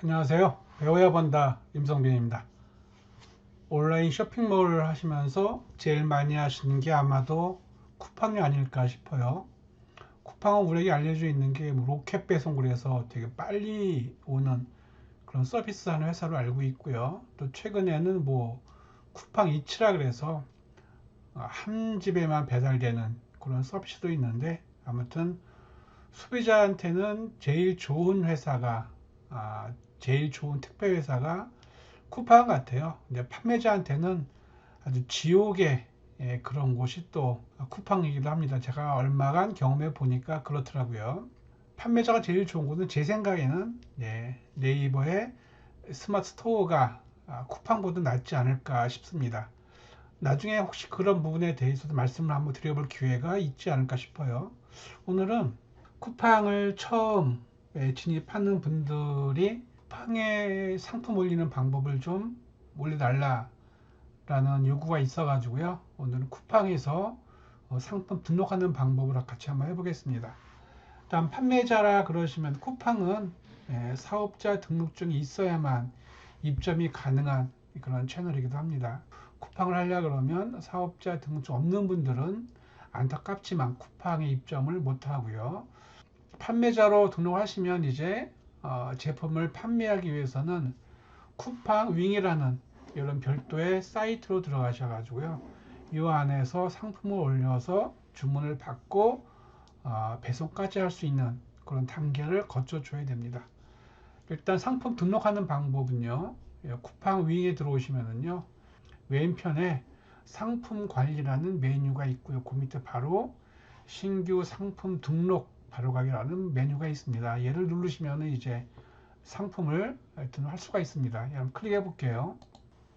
안녕하세요. 배워야 본다 임성빈입니다. 온라인 쇼핑몰을 하시면서 제일 많이 하시는 게 아마도 쿠팡이 아닐까 싶어요. 쿠팡은 우리에게 알려져 있는 게 로켓 배송을 해서 되게 빨리 오는 그런 서비스 하는 회사로 알고 있고요. 또 최근에는 쿠팡 이츠라 그래서 한 집에만 배달되는 그런 서비스도 있는데, 아무튼 소비자한테는 제일 좋은 회사가 제일 좋은 택배 회사가 쿠팡 같아요. 근데 판매자한테는 아주 지옥의 그런 곳이 또 쿠팡이기도 합니다. 제가 얼마간 경험해 보니까 그렇더라고요. 판매자가 제일 좋은 곳은 제 생각에는 네이버의 스마트 스토어가 쿠팡보다 낫지 않을까 싶습니다. 나중에 혹시 그런 부분에 대해서도 말씀을 한번 드려볼 기회가 있지 않을까 싶어요. 오늘은 쿠팡을 처음 진입하는 분들이 쿠팡에 상품 올리는 방법을 좀 올려달라라는 요구가 있어가지고요. 오늘은 쿠팡에서 상품 등록하는 방법을 같이 한번 해보겠습니다. 일단 판매자라 그러시면 쿠팡은 사업자 등록증이 있어야만 입점이 가능한 그런 채널이기도 합니다. 쿠팡을 하려 그러면 사업자 등록증 없는 분들은 안타깝지만 쿠팡에 입점을 못 하고요. 판매자로 등록하시면 이제 제품을 판매하기 위해서는 쿠팡 윙이라는 이런 별도의 사이트로 들어가셔 가지고요. 이 안에서 상품을 올려서 주문을 받고 배송까지 할 수 있는 그런 단계를 거쳐 줘야 됩니다. 일단 상품 등록하는 방법은요. 쿠팡 윙에 들어오시면은요. 왼편에 상품 관리라는 메뉴가 있고요. 그 밑에 바로 신규 상품 등록 바로가기라는 메뉴가 있습니다. 얘를 누르시면 이제 상품을 등록할 수가 있습니다. 한번 클릭해 볼게요.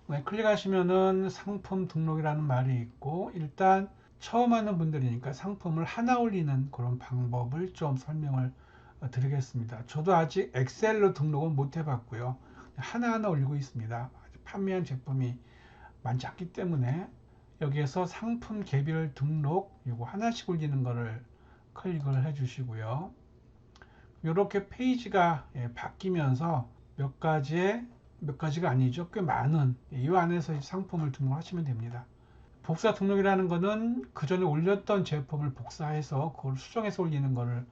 네, 클릭하시면은 상품 등록이라는 말이 있고, 일단 처음 하는 분들이니까 상품을 하나 올리는 그런 방법을 좀 설명을 드리겠습니다. 저도 아직 엑셀로 등록은 못 해봤고요. 하나하나 올리고 있습니다. 판매한 제품이 많지 않기 때문에 여기에서 상품 개별 등록 이거 하나씩 올리는 거를 클릭을 해 주시고요. 이렇게 페이지가 바뀌면서 몇 가지가 아니죠. 꽤 많은 이 안에서 상품을 등록하시면 됩니다. 복사 등록이라는 거는 그 전에 올렸던 제품을 복사해서 그걸 수정해서 올리는 거를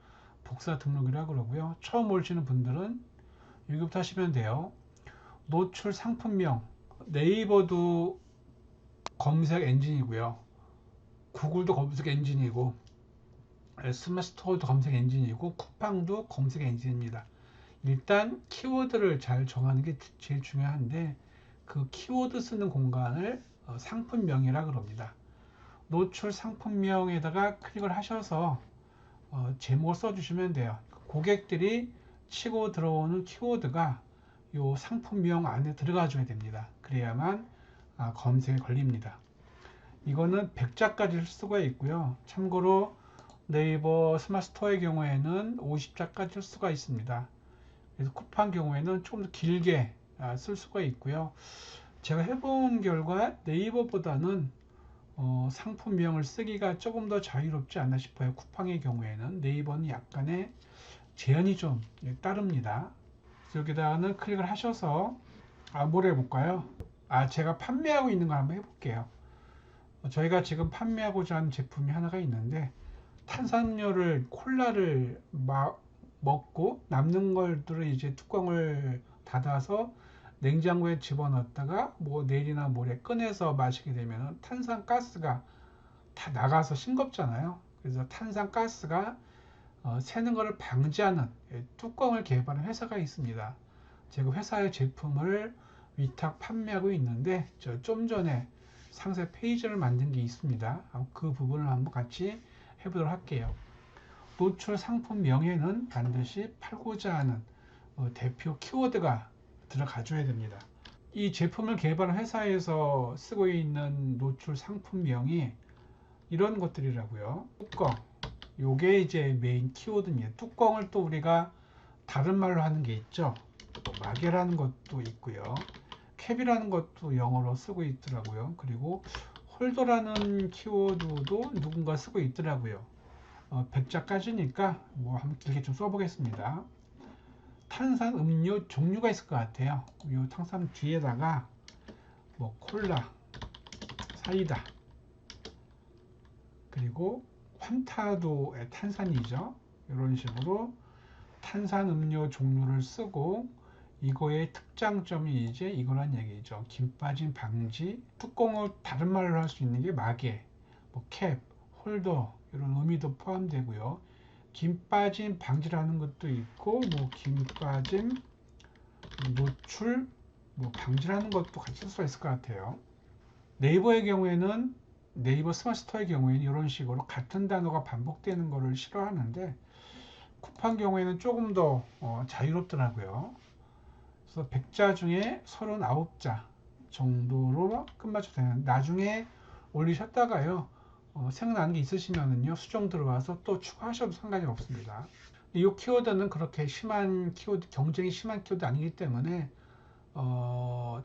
복사 등록이라고 그러고요. 처음 오시는 분들은 여기부터 하시면 돼요. 노출 상품명, 네이버도 검색 엔진이고요. 구글도 검색 엔진이고, 스마트스토어도 검색 엔진이고, 쿠팡도 검색 엔진입니다. 일단 키워드를 잘 정하는 게 제일 중요한데, 그 키워드 쓰는 공간을 상품명이라 그럽니다. 노출 상품명에다가 클릭을 하셔서 제목을 써주시면 돼요. 고객들이 치고 들어오는 키워드가 이 상품명 안에 들어가 줘야 됩니다. 그래야만 검색에 걸립니다. 이거는 100자까지 쓸 수가 있고요. 참고로 네이버 스마트 스토어의 경우에는 50자까지 쓸 수가 있습니다. 그래서 쿠팡 경우에는 조금 더 길게 쓸 수가 있고요. 제가 해본 결과 네이버보다는 상품명을 쓰기가 조금 더 자유롭지 않나 싶어요. 쿠팡의 경우에는 네이버는 약간의 제한이 좀 따릅니다. 여기다가는 클릭을 하셔서 뭘 해볼까요? 제가 판매하고 있는 거 한번 해볼게요. 저희가 지금 판매하고자 하는 제품이 하나가 있는데, 탄산음료를 콜라를 먹고 남는 걸들을 이제 뚜껑을 닫아서 냉장고에 집어넣었다가 내일이나 모레 꺼내서 마시게 되면 탄산가스가 다 나가서 싱겁잖아요. 그래서 탄산가스가 새는 것을 방지하는 뚜껑을 개발한 회사가 있습니다. 제가 회사의 제품을 위탁 판매하고 있는데, 좀 전에 상세 페이지를 만든 게 있습니다. 그 부분을 한번 같이 해보도록 할게요. 노출 상품명에는 반드시 팔고자 하는 대표 키워드가 들어가 줘야 됩니다. 이 제품을 개발한 회사에서 쓰고 있는 노출 상품명이 이런 것들이라고요. 뚜껑, 요게 이제 메인 키워드입니다. 뚜껑을 또 우리가 다른 말로 하는 게 있죠. 마개라는 것도 있고요. 캡이라는 것도 영어로 쓰고 있더라고요. 그리고 홀더라는 키워드도 누군가 쓰고 있더라고요. 100자까지니까 한번 길게 좀 써보겠습니다. 탄산 음료 종류가 있을 것 같아요. 이 탄산 뒤에다가 뭐 콜라, 사이다, 그리고 환타도 탄산이죠. 이런 식으로 탄산 음료 종류를 쓰고, 이거의 특장점이 이제 이거란 얘기죠. 김 빠짐 방지. 뚜껑을 다른 말로 할 수 있는 게 마개, 뭐 캡, 홀더 이런 의미도 포함되고요. 김 빠짐 방지라는 것도 있고, 뭐 김 빠짐 노출 뭐 방지라는 것도 같이 쓸 수 있을 것 같아요. 네이버의 경우에는, 네이버 스마트 스토어의 경우에는 이런 식으로 같은 단어가 반복되는 것을 싫어하는데, 쿠팡 경우에는 조금 더 자유롭더라고요. 그래서 100자 중에 39자 정도로 끝마쳐 되는. 나중에 올리셨다가요, 생각나는 게 있으시면은요, 수정 들어와서 또 추가하셔도 상관이 없습니다. 이 키워드는 그렇게 심한 키워드, 경쟁이 심한 키워드 아니기 때문에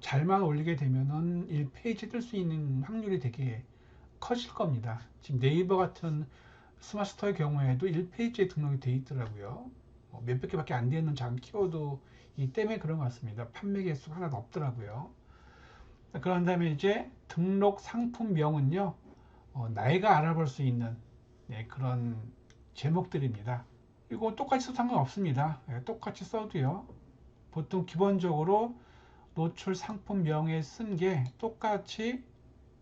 잘만 올리게 되면은 1페이지 뜰 수 있는 확률이 되게 커질 겁니다. 지금 네이버 같은 스마트 스토어의 경우에도 1페이지에 등록이 되어 있더라고요. 몇백 개밖에 안 되는 작은 키워드이기 때문에 그런 것 같습니다. 판매 개수가 하나도 없더라고요. 그런 다음에 이제 등록 상품명은요, 나이가 알아볼 수 있는, 네, 그런 제목들입니다. 이거 똑같이 써도 상관없습니다. 네, 똑같이 써도요. 보통 기본적으로 노출 상품명에 쓴 게 똑같이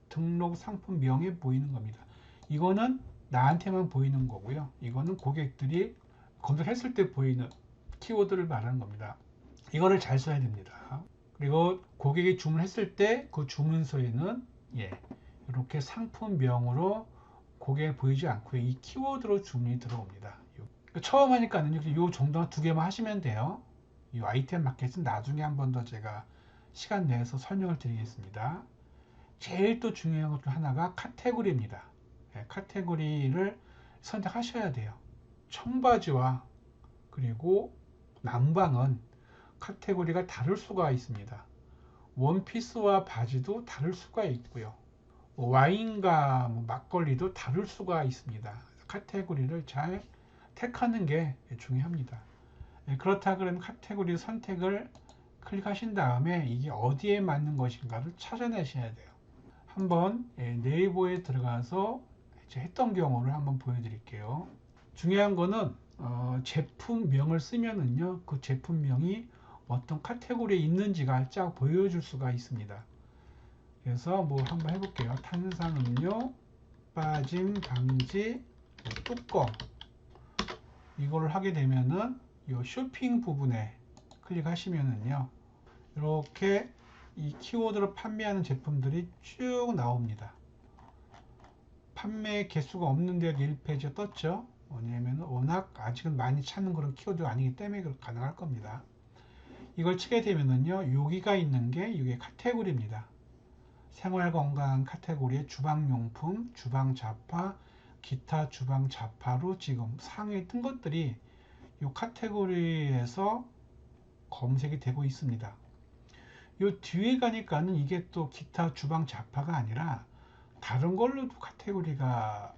등록 상품명에 보이는 겁니다. 이거는 나한테만 보이는 거고요. 이거는 고객들이 검색했을 때 보이는 키워드를 말하는 겁니다. 이거를 잘 써야 됩니다. 그리고 고객이 주문했을 때 그 주문서에는 이렇게 상품명으로 고객에 보이지 않고 이 키워드로 주문이 들어옵니다. 처음 하니까는 이 정도 두 개만 하시면 돼요. 이 아이템 마켓은 나중에 한 번 더 제가 시간 내서 설명을 드리겠습니다. 제일 또 중요한 것 중 하나가 카테고리입니다. 카테고리를 선택하셔야 돼요. 청바지와 그리고 남방은 카테고리가 다를 수가 있습니다. 원피스와 바지도 다를 수가 있고요. 와인과 막걸리도 다를 수가 있습니다. 카테고리를 잘 택하는 게 중요합니다. 그렇다 그러면 카테고리 선택을 클릭하신 다음에 이게 어디에 맞는 것인가를 찾아내셔야 돼요. 한번 네이버에 들어가서 했던 경우를 한번 보여드릴게요. 중요한 거는 제품명을 쓰면은요, 그 제품명이 어떤 카테고리에 있는지가 쫙 보여줄 수가 있습니다. 그래서 뭐 한번 해볼게요. 탄산음료, 빠짐 방지, 뚜껑. 이거를 하게 되면은 이 쇼핑 부분에 클릭하시면은요, 이렇게 이 키워드로 판매하는 제품들이 쭉 나옵니다. 판매 개수가 없는데도 1페이지에 떴죠. 왜냐하면 워낙 아직은 많이 찾는 그런 키워드가 아니기 때문에 가능할 겁니다. 이걸 치게 되면은요, 여기가 있는 게 이게 카테고리입니다. 생활건강 카테고리에 주방용품, 주방잡화, 기타 주방잡화로 지금 상위에 뜬 것들이 이 카테고리에서 검색이 되고 있습니다. 요 뒤에 가니까는 이게 또 기타 주방 잡화가 아니라 다른 걸로도 카테고리가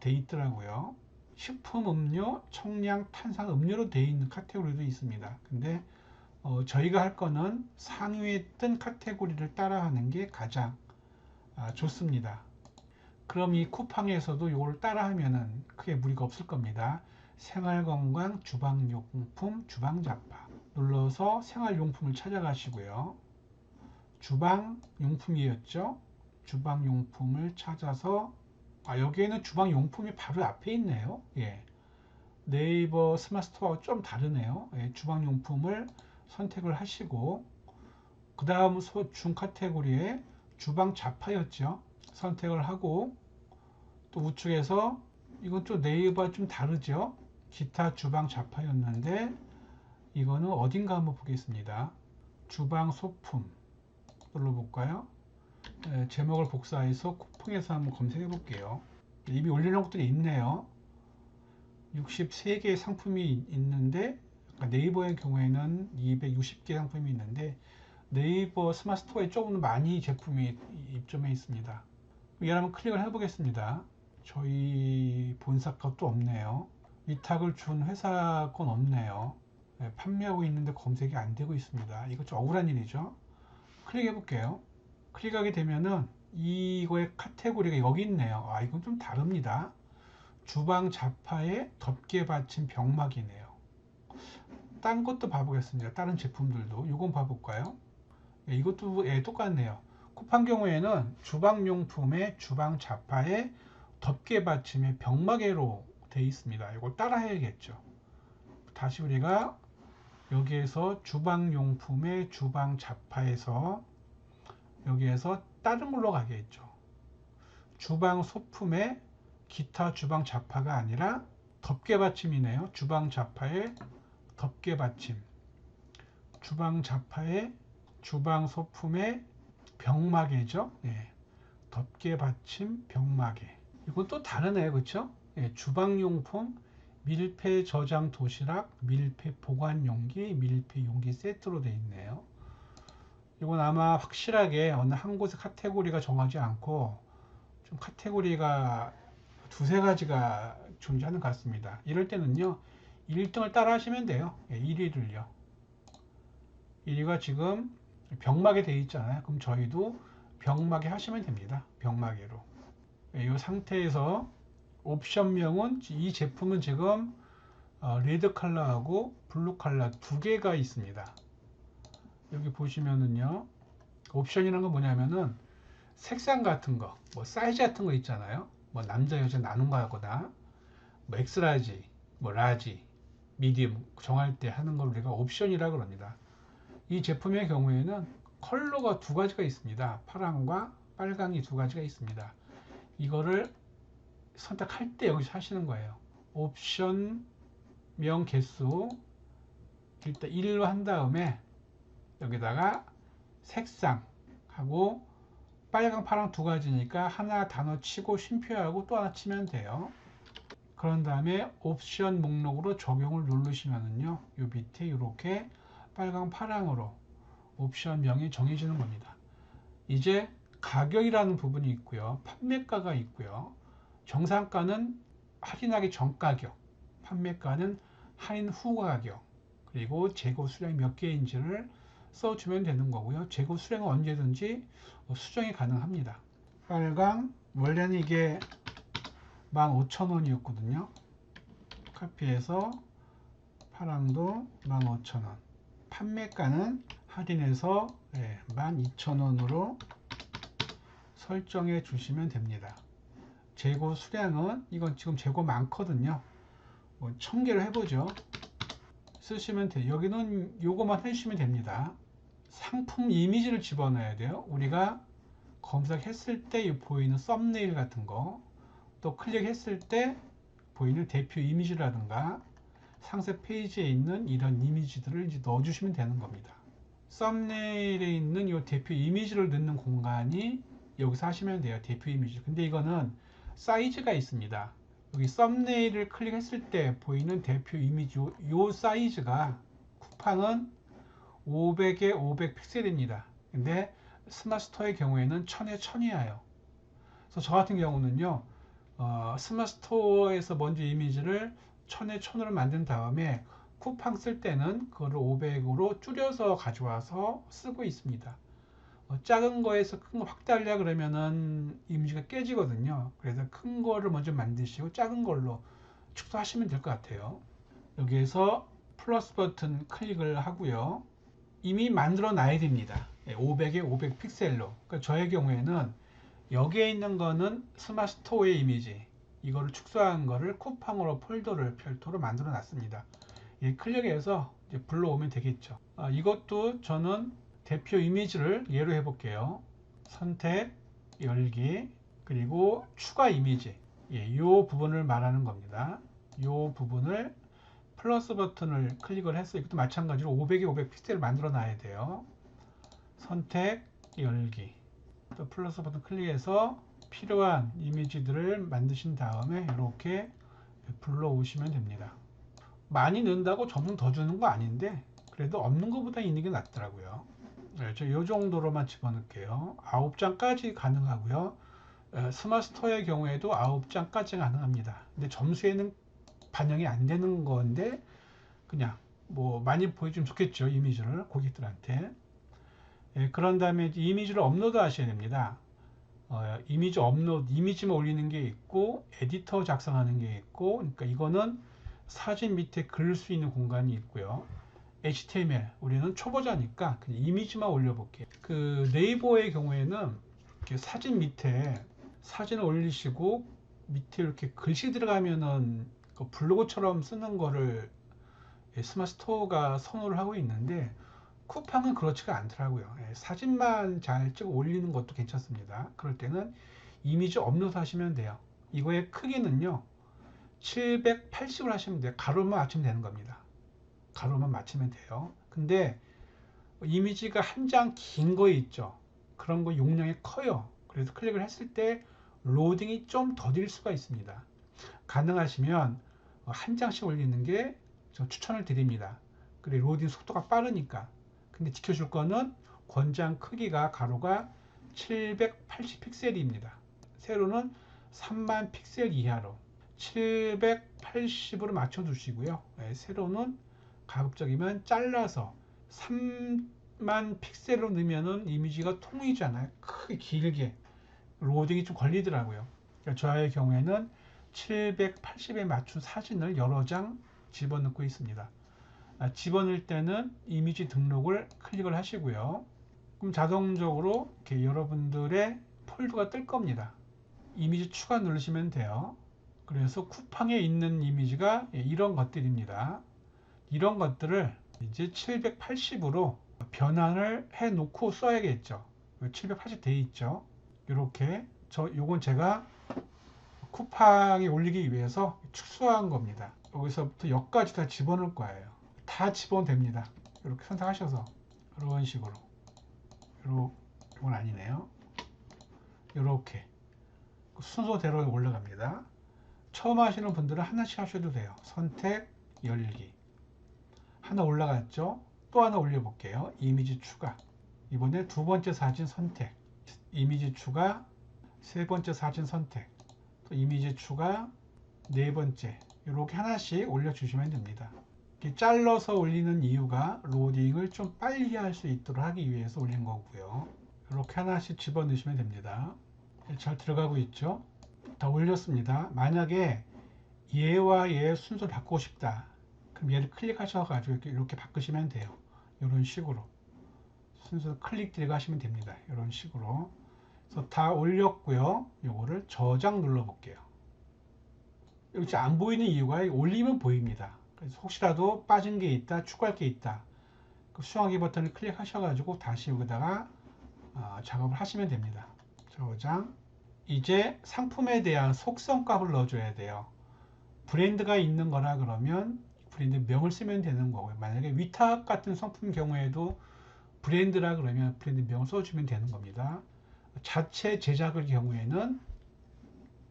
돼 있더라고요. 식품 음료, 청량 탄산 음료로 돼 있는 카테고리도 있습니다. 근데 저희가 할 거는 상위에 뜬 카테고리를 따라하는 게 가장 좋습니다. 그럼 이 쿠팡에서도 이걸 따라하면은 크게 무리가 없을 겁니다. 생활건강, 주방용품, 주방잡화 눌러서 생활용품을 찾아가시고요. 주방용품이었죠. 주방용품을 찾아서 여기에는 주방용품이 바로 앞에 있네요. 네이버 스마트 스토어와 좀 다르네요. 주방용품을 선택을 하시고 그 다음 중 카테고리에 주방잡화였죠. 선택을 하고 또 우측에서 이건 또 네이버와 좀 다르죠. 기타 주방잡화였는데 이거는 어딘가 한번 보겠습니다. 주방소품 눌러볼까요? 제목을 복사해서 쿠팡에서 한번 검색해 볼게요. 이미 올려놓은 것들이 있네요. 63개의 상품이 있는데 네이버의 경우에는 260개 상품이 있는데 네이버 스마트 스토어에 조금 많이 제품이 입점해 있습니다. 여기 한번 클릭을 해 보겠습니다. 저희 본사 것도 없네요. 위탁을 준 회사 건 없네요. 판매하고 있는데 검색이 안 되고 있습니다. 이거 좀 억울한 일이죠. 클릭해 볼게요. 클릭하게 되면은 이거의 카테고리가 여기 있네요. 이건 좀 다릅니다. 주방 자파의 덮개 받침 병막이네요. 딴 것도 봐보겠습니다. 다른 제품들도 이건 봐볼까요? 이것도 똑같네요. 쿠팡 경우에는 주방용품의 주방 자파의 덮개 받침의 병마개로 되어 있습니다. 이걸 따라 해야겠죠. 다시 우리가 여기에서 주방용품의 주방 자파에서 여기에서 다른 걸로 가겠죠. 주방 소품의 기타 주방 자파가 아니라 덮개 받침이네요. 주방 자파의 덮개 받침, 주방 자파의 주방 소품의 병마개죠. 덮개 받침 병마개. 이건 또 다르네요, 그렇죠? 주방용품 밀폐 저장 도시락, 밀폐 보관 용기, 밀폐 용기 세트로 되어 있네요. 이건 아마 확실하게 어느 한 곳의 카테고리가 정하지 않고 좀 카테고리가 두세 가지가 존재하는 것 같습니다. 이럴 때는요, 1등을 따라 하시면 돼요. 1위를요. 1위가 지금 병마개 되어 있잖아요. 그럼 저희도 병마개 하시면 됩니다. 병마개로. 이 상태에서 옵션명은 이 제품은 지금 레드 컬러하고 블루 컬러 두 개가 있습니다. 여기 보시면은요, 옵션이라는 건 뭐냐면은 색상 같은 거, 뭐 사이즈 같은 거 있잖아요. 뭐 남자 여자 나눈 거 하거나 뭐 엑스라지, 뭐 라지, 미디움 정할 때 하는 걸 우리가 옵션이라고 그럽니다. 이 제품의 경우에는 컬러가 두 가지가 있습니다. 파랑과 빨강이 두 가지가 있습니다. 이거를 선택할 때 여기서 하시는 거예요. 옵션 명 개수 일단 1로 한 다음에 여기다가 색상하고 빨강 파랑 두 가지니까 하나 단어 치고 쉼표하고 또 하나 치면 돼요. 그런 다음에 옵션 목록으로 적용을 누르시면은요, 요 밑에 이렇게 빨강 파랑으로 옵션 명이 정해지는 겁니다. 이제 가격이라는 부분이 있고요, 판매가가 있고요, 정상가는 할인하기 전 가격, 판매가는 할인 후 가격, 그리고 재고 수량이 몇 개인지를 써주면 되는 거고요. 재고 수량은 언제든지 수정이 가능합니다. 빨강 원래는 이게 15,000원이었거든요. 카피해서 파랑도 15,000원. 판매가는 할인해서 12,000원으로 설정해 주시면 됩니다. 재고 수량은 이건 지금 재고 많거든요. 1000개를 해보죠. 쓰시면 돼요. 여기는 요거만 해주시면 됩니다. 상품 이미지를 집어넣어야 돼요. 우리가 검색했을 때 보이는 썸네일 같은 거, 또 클릭했을 때 보이는 대표 이미지라든가 상세 페이지에 있는 이런 이미지들을 이제 넣어주시면 되는 겁니다. 썸네일에 있는 이 대표 이미지를 넣는 공간이 여기서 하시면 돼요. 대표 이미지. 근데 이거는 사이즈가 있습니다. 여기 썸네일을 클릭했을 때 보이는 대표 이미지 요 사이즈가 쿠팡은 500에 500 픽셀입니다. 근데 스마트스토어의 경우에는 1000에 1000이에요. 그래서 저 같은 경우는요, 스마트스토어에서 먼저 이미지를 1000에 1000으로 만든 다음에 쿠팡 쓸 때는 그거를 500으로 줄여서 가져와서 쓰고 있습니다. 작은 거에서 큰 거 확대하려 그러면은 이미지가 깨지거든요. 그래서 큰 거를 먼저 만드시고 작은 걸로 축소하시면 될 것 같아요. 여기에서 플러스 버튼 클릭을 하고요. 이미 만들어 놔야 됩니다. 500에 500 픽셀로. 그러니까 저의 경우에는 여기에 있는 거는 스마트스토어의 이미지, 이거를 축소한 거를 쿠팡으로 폴더를 별도로 만들어 놨습니다. 클릭해서 이제 불러오면 되겠죠. 이것도 저는 대표 이미지를 예로 해볼게요. 선택, 열기, 그리고 추가 이미지. 이 부분을 말하는 겁니다. 이 부분을 플러스 버튼을 클릭을 해서 이것도 마찬가지로 500에 500 픽셀을 만들어 놔야 돼요. 선택, 열기. 또 플러스 버튼 클릭해서 필요한 이미지들을 만드신 다음에 이렇게 불러오시면 됩니다. 많이 넣는다고 점점 더 주는 거 아닌데 그래도 없는 것보다 있는 게 낫더라고요. 저 이 정도로만 집어넣을게요. 9장까지 가능하고요. 스마트스토어의 경우에도 9장까지 가능합니다. 근데 점수에는 반영이 안 되는 건데 그냥 뭐 많이 보여주면 좋겠죠. 이미지를 고객들한테. 예, 그런 다음에 이미지를 업로드 하셔야 됩니다. 이미지 업로드, 이미지만 올리는 게 있고 에디터 작성하는 게 있고, 그러니까 이거는 사진 밑에 글 수 있는 공간이 있고요. HTML, 우리는 초보자니까 그냥 이미지만 올려볼게요. 그 네이버의 경우에는 이렇게 사진 밑에 사진을 올리시고 밑에 이렇게 글씨 들어가면은 그 블로그처럼 쓰는 거를 스마트 스토어가 선호를 하고 있는데 쿠팡은 그렇지가 않더라고요. 사진만 잘 찍어 올리는 것도 괜찮습니다. 그럴 때는 이미지 업로드 하시면 돼요. 이거의 크기는요 780을 하시면 돼요. 가로만 맞추면 되는 겁니다. 가로만 맞추면 돼요. 근데 이미지가 한 장 긴 거 있죠. 그런 거 용량이 커요. 그래서 클릭을 했을 때 로딩이 좀 더딜 수가 있습니다. 가능하시면 한 장씩 올리는 게 저 추천을 드립니다. 그래 로딩 속도가 빠르니까. 근데 지켜줄 거는 권장 크기가 가로가 780 픽셀입니다. 세로는 30,000 픽셀 이하로 780으로 맞춰 두시고요. 세로는 가급적이면 잘라서 3만 픽셀로 넣으면은 이미지가 통이잖아요. 크게 길게 로딩이 좀 걸리더라고요. 그러니까 저의 경우에는 780에 맞춘 사진을 여러 장 집어넣고 있습니다. 집어넣을 때는 이미지 등록을 클릭을 하시고요. 그럼 자동적으로 이렇게 여러분들의 폴더가 뜰 겁니다. 이미지 추가 누르시면 돼요. 그래서 쿠팡에 있는 이미지가 이런 것들입니다. 이런 것들을 이제 780으로 변환을 해 놓고 써야겠죠. 780 돼 있죠. 이렇게 요건 제가 쿠팡에 올리기 위해서 축소한 겁니다. 여기서부터 여기까지 다 집어넣을 거예요. 다 집어넣으면 됩니다. 이렇게 선택하셔서 이런 식으로 이건 아니네요. 이렇게 순서대로 올라갑니다. 처음 하시는 분들은 하나씩 하셔도 돼요. 선택, 열기. 하나 올라갔죠? 또 하나 올려볼게요. 이미지 추가. 이번에 두 번째 사진 선택. 이미지 추가. 세 번째 사진 선택. 또 이미지 추가. 네 번째. 이렇게 하나씩 올려주시면 됩니다. 이렇게 잘라서 올리는 이유가 로딩을 좀 빨리 할 수 있도록 하기 위해서 올린 거고요. 이렇게 하나씩 집어넣으시면 됩니다. 잘 들어가고 있죠? 다 올렸습니다. 만약에 얘와 얘 순서를 바꾸고 싶다. 그럼 얘를 클릭하셔가지고 이렇게 바꾸시면 돼요. 이런 식으로 순서 클릭 들어가시면 됩니다. 이런 식으로. 그래서 다 올렸고요. 요거를 저장 눌러 볼게요. 여기 안 보이는 이유가 올리면 보입니다. 그래서 혹시라도 빠진 게 있다, 추가할 게 있다. 그 수정하기 버튼을 클릭하셔가지고 다시 여기다가 작업을 하시면 됩니다. 저장. 이제 상품에 대한 속성 값을 넣어줘야 돼요. 브랜드가 있는 거라 그러면 브랜드 명을 쓰면 되는 거고요. 만약에 위탁 같은 상품 경우에도 브랜드라 그러면 브랜드 명을 써주면 되는 겁니다. 자체 제작의 경우에는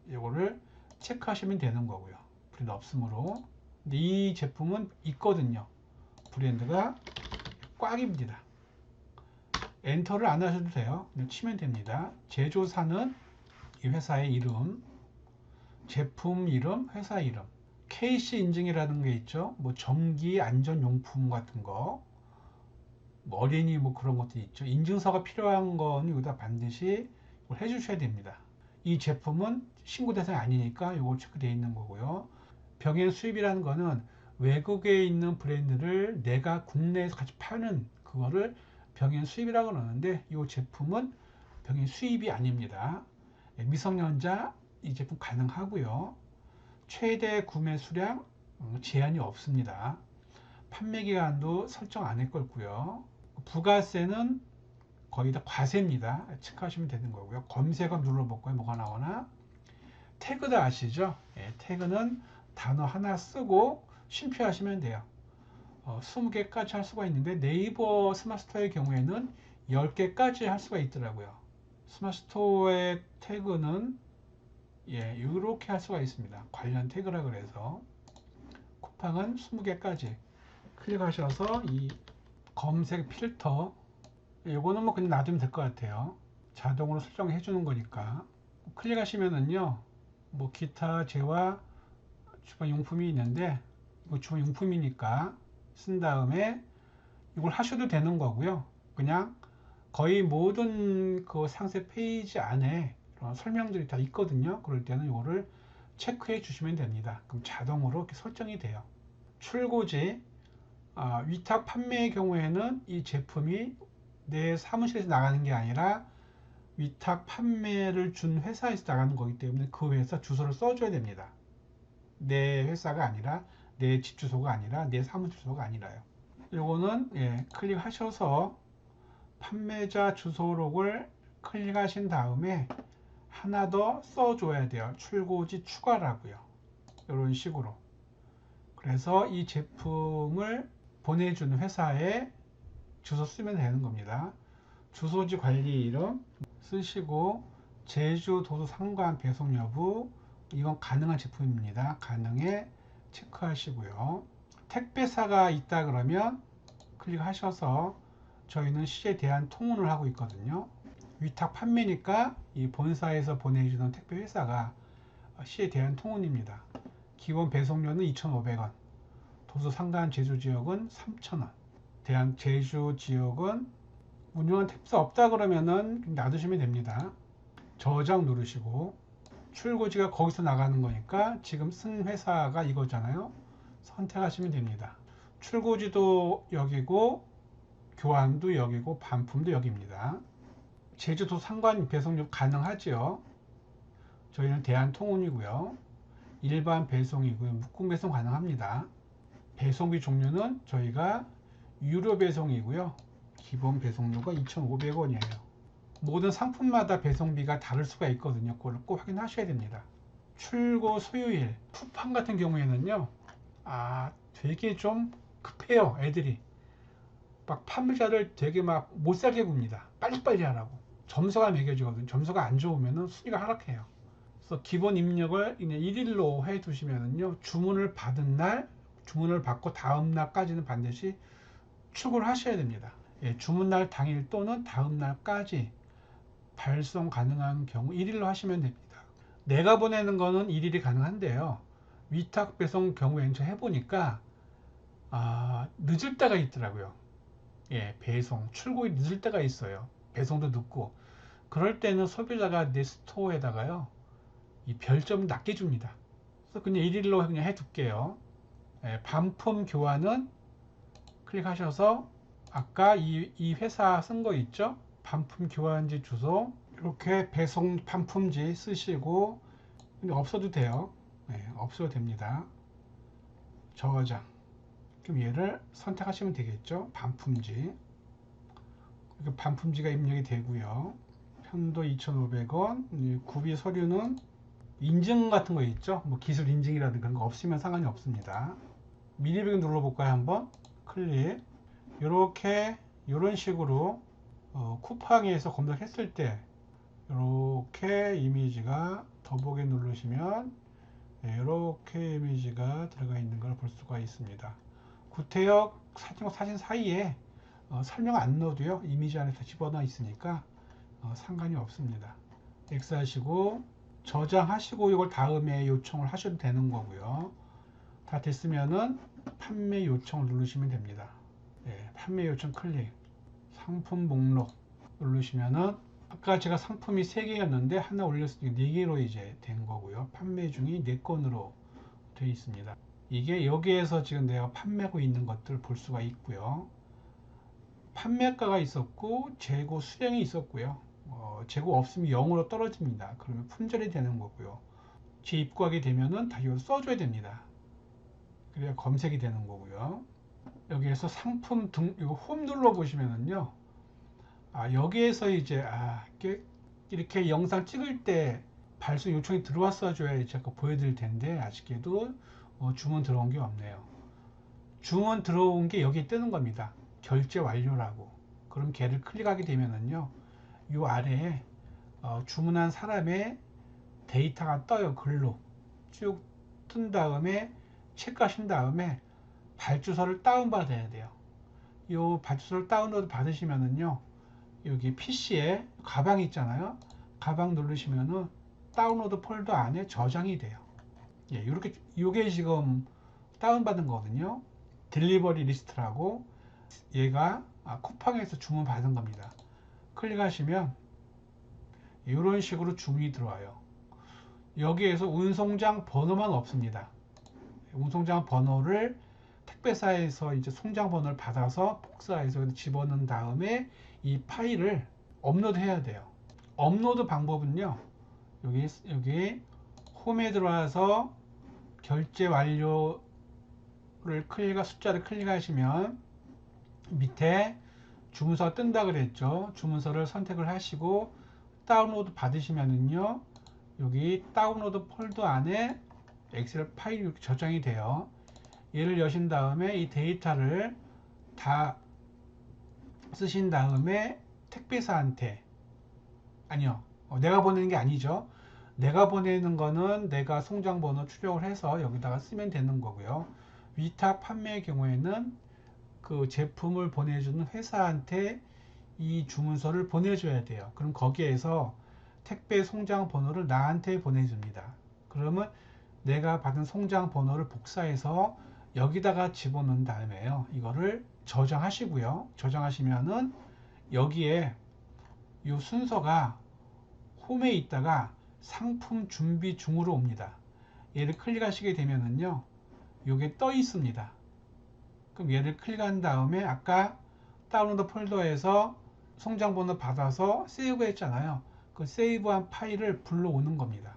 이거를 체크하시면 되는 거고요. 브랜드 없으므로. 근데 이 제품은 있거든요. 브랜드가 꽉입니다. 엔터를 안 하셔도 돼요. 그냥 치면 됩니다. 제조사는 이 회사의 이름, 제품 이름, 회사 이름, KC 인증이라는 게 있죠. 뭐 전기 안전용품 같은 거, 뭐 어린이 뭐 그런 것도 있죠. 인증서가 필요한 건 여기다 반드시 해주셔야 됩니다. 이 제품은 신고 대상이 아니니까 이거 체크되어 있는 거고요. 병행 수입이라는 거는 외국에 있는 브랜드를 내가 국내에서 같이 파는 그거를 병행 수입이라고 그러는데 이 제품은 병행 수입이 아닙니다. 미성년자 이 제품 가능하고요. 최대 구매 수량 제한이 없습니다. 판매 기간도 설정 안 했고요. 부가세는 거의 다 과세입니다. 체크하시면 되는 거고요. 검색어 눌러볼까요? 뭐가 나오나? 태그도 아시죠? 태그는 단어 하나 쓰고 쉼표하시면 돼요. 20개까지 할 수가 있는데 네이버 스마트 스토어의 경우에는 10개까지 할 수가 있더라고요. 스마트 스토어의 태그는 이렇게 할 수가 있습니다. 관련 태그라 그래서 쿠팡은 20개까지 클릭하셔서 이 검색 필터 이거는 뭐 그냥 놔두면 될 것 같아요. 자동으로 설정해 주는 거니까 클릭하시면은요 뭐 기타 재화 주방용품이 있는데 이거 주방용품이니까 쓴 다음에 이걸 하셔도 되는 거고요. 그냥 거의 모든 그 상세 페이지 안에 이런 설명들이 다 있거든요. 그럴 때는 이거를 체크해 주시면 됩니다. 그럼 자동으로 이렇게 설정이 돼요. 출고지, 위탁 판매의 경우에는 이 제품이 내 사무실에서 나가는 게 아니라 위탁 판매를 준 회사에서 나가는 거기 때문에 그 회사 주소를 써줘야 됩니다. 내 회사가 아니라, 내 집 주소가 아니라, 내 사무실 주소가 아니라요. 요거는 클릭하셔서 판매자 주소록을 클릭하신 다음에 하나 더 써줘야 돼요. 출고지 추가라고요. 이런 식으로. 그래서 이 제품을 보내준 회사에 주소 쓰면 되는 겁니다. 주소지 관리 이름 쓰시고 제주 도서 상관 배송 여부, 이건 가능한 제품입니다. 가능해 체크하시고요. 택배사가 있다 그러면 클릭하셔서 저희는 시에 대한 통운을 하고 있거든요. 위탁 판매니까 이 본사에서 보내주는 택배 회사가 시에 대한 통운입니다. 기본 배송료는 2,500원, 도서 상단 제주 지역은 3,000원, 대한 제주 지역은 운영한 택배사 없다 그러면은 놔두시면 됩니다. 저장 누르시고 출고지가 거기서 나가는 거니까 지금 쓴 회사가 이거잖아요. 선택하시면 됩니다. 출고지도 여기고 교환도 여기고 반품도 여기입니다. 제주도 상관 배송료 가능하지요. 저희는 대한통운이고요. 일반 배송이고요. 묶음 배송 가능합니다. 배송비 종류는 저희가 유료 배송이고요. 기본 배송료가 2,500원이에요. 모든 상품마다 배송비가 다를 수가 있거든요. 그걸 꼭 확인하셔야 됩니다. 출고 소요일, 쿠팡 같은 경우에는요. 되게 좀 급해요. 애들이. 막 판매자를 되게 막 못살게 굽니다. 빨리빨리 하라고. 점수가 매겨지거든요. 점수가 안 좋으면 순위가 하락해요. 그래서 기본 입력을 1일로 해 두시면은요. 주문을 받은 날, 주문을 받고 다음 날까지는 반드시 출고를 하셔야 됩니다. 주문 날 당일 또는 다음 날까지 발송 가능한 경우 1일로 하시면 됩니다. 내가 보내는 거는 1일이 가능한데요. 위탁 배송 경우에는 저 해보니까 늦을 때가 있더라고요. 배송, 출고이 늦을 때가 있어요. 배송도 늦고. 그럴 때는 소비자가 내 스토어에다가요, 이 별점을 낮게 줍니다. 그래서 그냥 1일로 그냥 해둘게요. 반품 교환은 클릭하셔서 아까 이 회사 쓴 거 있죠? 반품 교환지 주소 이렇게 배송 반품지 쓰시고 없어도 돼요. 없어도 됩니다. 저장. 그럼 얘를 선택하시면 되겠죠. 반품지. 반품지가 입력이 되고요. 편도 2,500원. 구비 서류는 인증 같은 거 있죠. 뭐 기술 인증이라든가 그런 거 없으면 상관이 없습니다. 미리 배경 눌러볼까요? 한번 클릭. 이렇게 이런 식으로 쿠팡에서 검색했을 때 이렇게 이미지가 더보기 누르시면 이렇게 이미지가 들어가 있는 걸 볼 수가 있습니다. 구태역 사진 사이에 설명 안 넣어도요. 이미지 안에 다 집어넣어 있으니까 상관이 없습니다. X 하시고 저장하시고 이걸 다음에 요청을 하셔도 되는 거고요. 다 됐으면은 판매 요청을 누르시면 됩니다. 판매 요청 클릭. 상품 목록 누르시면은 아까 제가 상품이 3개였는데 하나 올렸으니까 4개로 이제 된 거고요. 판매 중이 4건으로 되어 있습니다. 이게 여기에서 지금 내가 판매하고 있는 것들 볼 수가 있고요. 판매가가 있었고 재고 수량이 있었고요. 재고 없으면 0으로 떨어집니다. 그러면 품절이 되는 거고요. 재입고하게 되면은 다 이걸 써줘야 됩니다. 그래야 검색이 되는 거고요. 여기에서 상품 등 이거 홈 눌러 보시면은요. 여기에서 이제 이렇게 영상 찍을 때 발송 요청이 들어왔어 줘야 제가 보여드릴 텐데 아쉽게도 주문 들어온 게 없네요. 주문 들어온 게 여기 뜨는 겁니다. 결제 완료라고. 그럼 걔를 클릭하게 되면은요. 이 아래에 주문한 사람의 데이터가 떠요. 글로 쭉 뜬 다음에 체크하신 다음에 발주서를 다운받아야 돼요. 이 발주서를 다운로드 받으시면은요. 여기 PC에 가방 있잖아요. 가방 누르시면은 다운로드 폴더 안에 저장이 돼요. 이렇게 요게 지금 다운받은 거거든요. 딜리버리 리스트라고, 얘가 쿠팡에서 주문 받은 겁니다. 클릭하시면 이런 식으로 주문이 들어와요. 여기에서 운송장 번호만 없습니다. 운송장 번호를 택배사에서 이제 송장 번호를 받아서 복사해서 집어넣은 다음에 이 파일을 업로드 해야 돼요. 업로드 방법은요, 여기 홈에 들어와서 결제 완료를 숫자를 클릭하시면 밑에 주문서가 뜬다 그랬죠. 주문서를 선택을 하시고 다운로드 받으시면은요, 여기 다운로드 폴더 안에 엑셀 파일이 저장이 돼요. 얘를 여신 다음에 이 데이터를 다 쓰신 다음에 택배사한테, 아니요, 내가 보내는 게 아니죠. 내가 보내는 거는 내가 송장 번호 출력을 해서 여기다가 쓰면 되는 거고요. 위탁 판매의 경우에는 그 제품을 보내주는 회사한테 이 주문서를 보내줘야 돼요. 그럼 거기에서 택배 송장 번호를 나한테 보내줍니다. 그러면 내가 받은 송장 번호를 복사해서 여기다가 집어넣은 다음에요, 이거를 저장하시고요. 저장하시면은 여기에 이 순서가 홈에 있다가 상품 준비 중으로 옵니다. 얘를 클릭하시게 되면은요, 요게 떠 있습니다. 그럼 얘를 클릭한 다음에 아까 다운로드 폴더에서 송장 번호 받아서 세이브 했잖아요. 그 세이브한 파일을 불러오는 겁니다.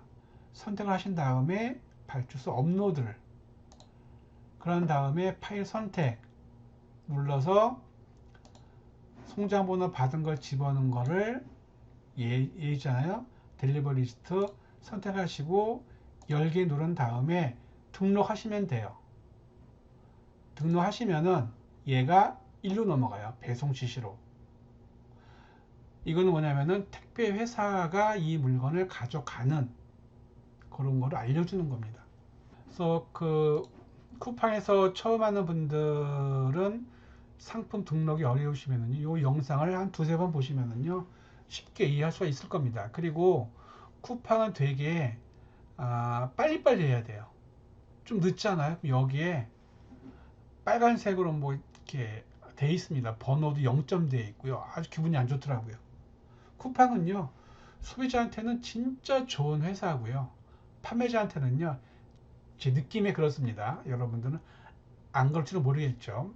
선택을 하신 다음에 발주소 업로드를, 그런 다음에 파일 선택 눌러서 송장 번호 받은 걸 집어넣은 거를 얘잖아요. 딜리버리 리스트 선택하시고 열기 누른 다음에 등록하시면 돼요. 등록하시면은 얘가 일로 넘어가요. 배송 지시로. 이거는 뭐냐면은 택배 회사가 이 물건을 가져가는 그런 거를 알려주는 겁니다. 그래서 그 쿠팡에서 처음 하는 분들은 상품 등록이 어려우시면은 이 영상을 한 두세 번 보시면은요, 쉽게 이해할 수가 있을 겁니다. 그리고 쿠팡은 되게 빨리빨리 해야 돼요. 좀 늦잖아요. 여기에 빨간색으로 뭐 이렇게 돼 있습니다. 번호도 0점 되어 있고요. 아주 기분이 안 좋더라고요. 쿠팡은요, 소비자한테는 진짜 좋은 회사고요. 판매자한테는요, 제 느낌에 그렇습니다. 여러분들은 안 그럴지도 모르겠죠.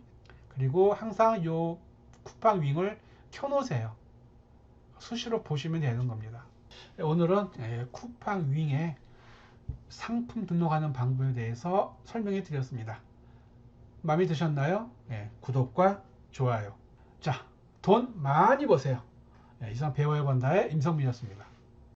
그리고 항상 요 쿠팡 윙을 켜놓으세요. 수시로 보시면 되는 겁니다. 오늘은 쿠팡 윙의 상품 등록하는 방법에 대해서 설명해 드렸습니다. 마음에 드셨나요? 구독과 좋아요. 자, 돈 많이 버세요. 이상 배워야 본다의 임성빈이었습니다.